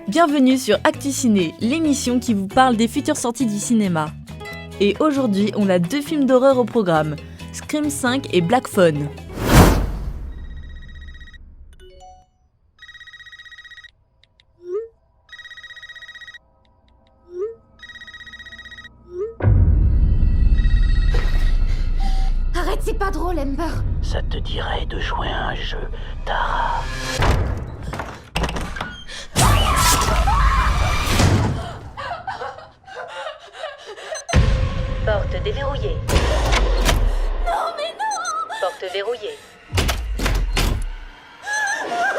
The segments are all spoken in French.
Bienvenue sur Actu Ciné, l'émission qui vous parle des futures sorties du cinéma. Et aujourd'hui, on a 2 films d'horreur au programme, Scream 5 et Black Phone. Arrête, c'est pas drôle, Amber. Ça te dirait de jouer à un jeu, Tara? Porte déverrouillée. Non, mais non! Porte verrouillée.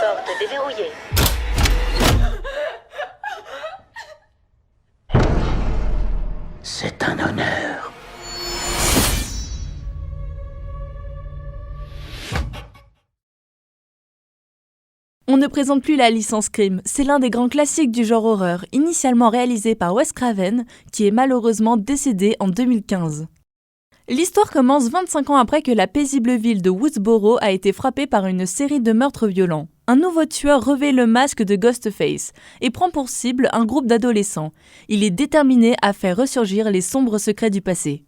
Porte déverrouillée. C'est un honneur. On ne présente plus la licence Scream, c'est l'un des grands classiques du genre horreur, initialement réalisé par Wes Craven, qui est malheureusement décédé en 2015. L'histoire commence 25 ans après que la paisible ville de Woodsboro a été frappée par une série de meurtres violents. Un nouveau tueur revêt le masque de Ghostface et prend pour cible un groupe d'adolescents. Il est déterminé à faire ressurgir les sombres secrets du passé.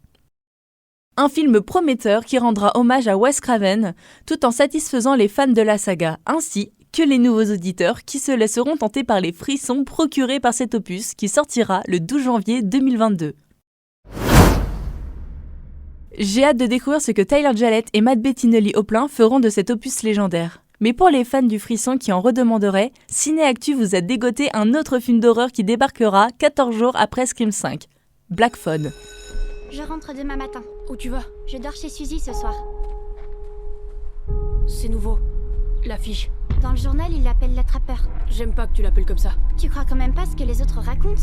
Un film prometteur qui rendra hommage à Wes Craven, tout en satisfaisant les fans de la saga, ainsi que les nouveaux auditeurs qui se laisseront tenter par les frissons procurés par cet opus qui sortira le 12 janvier 2022. J'ai hâte de découvrir ce que Tyler Jallett et Matt Bettinelli-Oplin feront de cet opus légendaire. Mais pour les fans du frisson qui en redemanderaient, Ciné Actu vous a dégoté un autre film d'horreur qui débarquera 14 jours après Scream 5, Black Phone. Je rentre demain matin. Où tu vas? Je dors chez Suzy ce soir. C'est nouveau. L'affiche. Dans le journal, il l'appelle l'attrapeur. J'aime pas que tu l'appelles comme ça. Tu crois quand même pas ce que les autres racontent?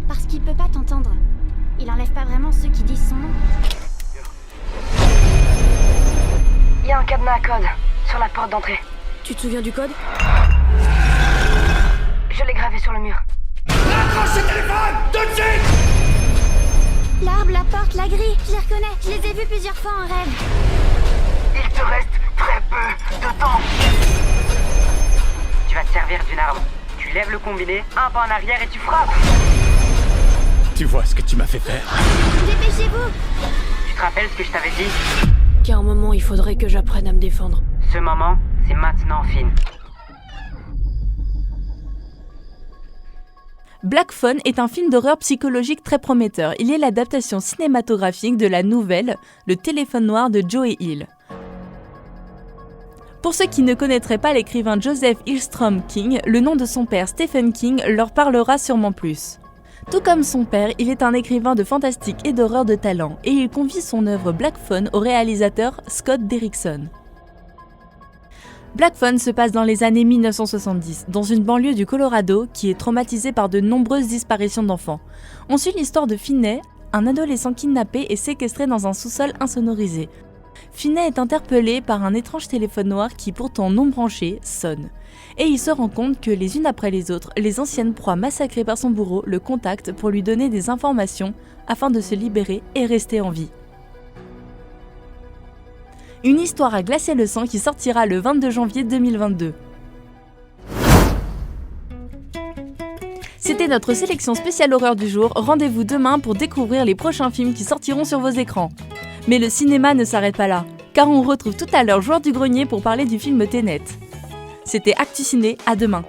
Parce qu'il peut pas t'entendre. Il enlève pas vraiment ceux qui disent son nom. Il y a un cadenas à code sur la porte d'entrée. Tu te souviens du code? Je l'ai gravé sur le mur. Accrochez le téléphone tout de suite! L'arbre, la porte, la grille, je les reconnais. Je les ai vus plusieurs fois en rêve. Il te reste très peu de temps. Tu vas te servir d'une arme. Tu lèves le combiné, un pas en arrière et tu frappes. Tu vois ce que tu m'as fait faire? Dépêchez-vous! Tu te rappelles ce que je t'avais dit? Qu'à un moment, il faudrait que j'apprenne à me défendre. Ce moment, c'est maintenant, Finn. Black Phone est un film d'horreur psychologique très prometteur. Il est l'adaptation cinématographique de la nouvelle Le téléphone noir de Joe Hill. Pour ceux qui ne connaîtraient pas l'écrivain Joseph Hillstrom King, le nom de son père Stephen King leur parlera sûrement plus. Tout comme son père, il est un écrivain de fantastique et d'horreur de talent, et il confie son œuvre Black Phone au réalisateur Scott Derrickson. Black Phone se passe dans les années 1970, dans une banlieue du Colorado qui est traumatisée par de nombreuses disparitions d'enfants. On suit l'histoire de Finney, un adolescent kidnappé et séquestré dans un sous-sol insonorisé. Finney est interpellé par un étrange téléphone noir qui, pourtant non branché, sonne. Et il se rend compte que les unes après les autres, les anciennes proies massacrées par son bourreau le contactent pour lui donner des informations afin de se libérer et rester en vie. Une histoire à glacer le sang qui sortira le 22 janvier 2022. C'était notre sélection spéciale horreur du jour. Rendez-vous demain pour découvrir les prochains films qui sortiront sur vos écrans. Mais le cinéma ne s'arrête pas là, car on retrouve tout à l'heure Joueur du Grenier pour parler du film Tenet. C'était Actu Ciné, à demain.